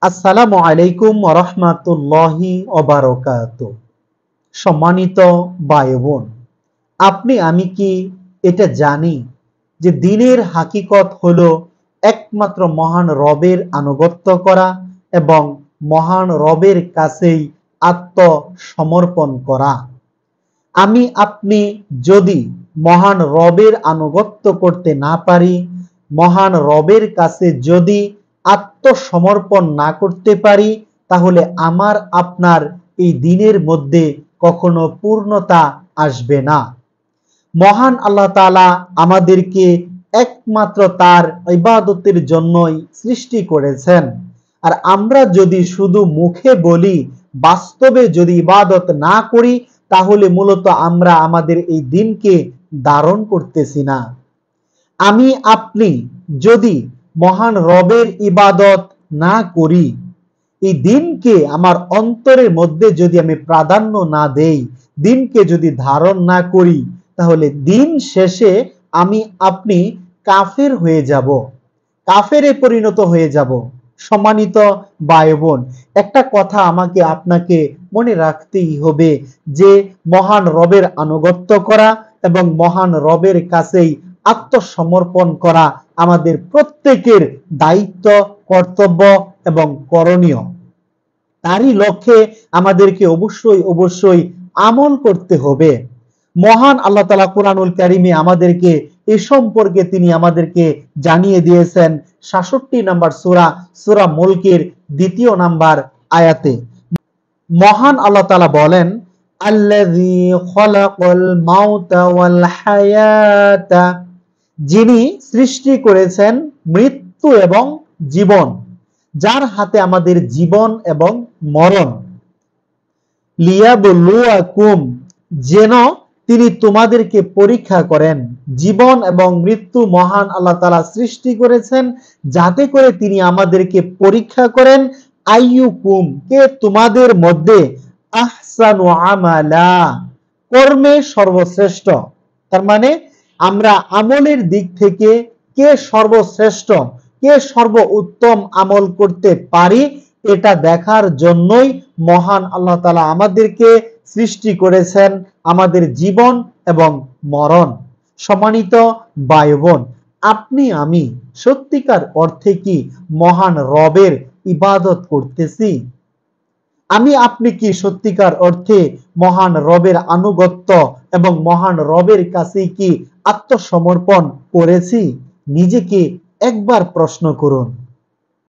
আসসালামু আলাইকুম ওয়া রাহমাতুল্লাহি ওয়া বারাকাতুহু। সম্মানিত ভাই বোন, আপনি আমি কি এটা জানি যে দিনের হাকিকত হলো একমাত্র মহান রবের আনুগত্য করা এবং মহান রবের কাছেই আত্মসমর্পণ করা। আমি আপনি যদি মহান রবের আনুগত্য করতে না পারি, মহান রবের কাছে যদি আত্মসমর্পণ না করতে পারি, তাহলে আমার আপনার এই দিনের মধ্যে কখনো পূর্ণতা আসবে না। মহান আল্লাহ তাআলা আমাদেরকে একমাত্র তার ইবাদতের জন্যই সৃষ্টি করেছেন। আর আমরা যদি শুধু মুখে বলি, বাস্তবে যদি ইবাদত না করি, তাহলে মূলত আমরা আমাদের এই দিনকে ধারণ করতেছি না। আমি আপনি যদি মহান রবের ইবাদত না করি, এই দিনকে আমার অন্তরের মধ্যে যদি আমি প্রাধান্য না দেই, দিনকে যদি ধারণ না করি, তাহলে দিন শেষে আমি আপনি কাফের হয়ে যাব, কাফেরে পরিণত হয়ে যাব। সম্মানিত ভাই বোন, একটা কথা আমাকে আপনাকে মনে রাখতেই হবে যে মহান রবের আনুগত্য করা এবং মহান রবের কাছেই আত্মসমর্পণ করা আমাদের প্রত্যেকের দায়িত্ব, কর্তব্য এবং করণীয়। তারই লক্ষ্যে আমাদেরকে অবশ্যই আমল করতে হবে। মহান আল্লাহ তাআলা কুরআনুল কারীমে আমাদেরকে এ সম্পর্কে তিনি আমাদেরকে জানিয়ে দিয়েছেন ৬৭ নম্বর সূরা মুলকের ২য় নাম্বার আয়াতে। মহান আল্লাহ তাআলা বলেন, আল্লাযী খলাকাল মাউতা ওয়াল হায়াতা, যিনি সৃষ্টি করেছেন মৃত্যু এবং জীবন, যার হাতে আমাদের জীবন এবং মরণ। লিয়াবলুয়াকুম, যেন তিনি তোমাদেরকে পরীক্ষা করেন। জীবন এবং মৃত্যু মহান আল্লাহ তাআলা সৃষ্টি করেছেন যাতে করে তিনি আমাদেরকে পরীক্ষা করেন। আইয়ুকুম, কে তোমাদের মধ্যে আহসানু আমালা, কর্মে সর্বশ্রেষ্ঠ। তার মানে আমরা আমলের দিক থেকে কে সর্বশ্রেষ্ঠ, কে সর্বোত্তম আমল করতে পারি, এটা দেখার জন্যই মহান আল্লাহ তাআলা আমাদেরকে সৃষ্টি করেছেন, আমাদের জীবন এবং মরণ। সম্মানিত ভাই বোন, আপনি আমি সত্যিকার অর্থে কি মহান রবের ইবাদত করতেছি? আমি আপনি কি সত্যিকার অর্থে মহান রবের আনুগত্য এবং মহান রবের কাছে কি আত্মসমর্পণ করেছি? নিজেকে একবার প্রশ্ন করুন।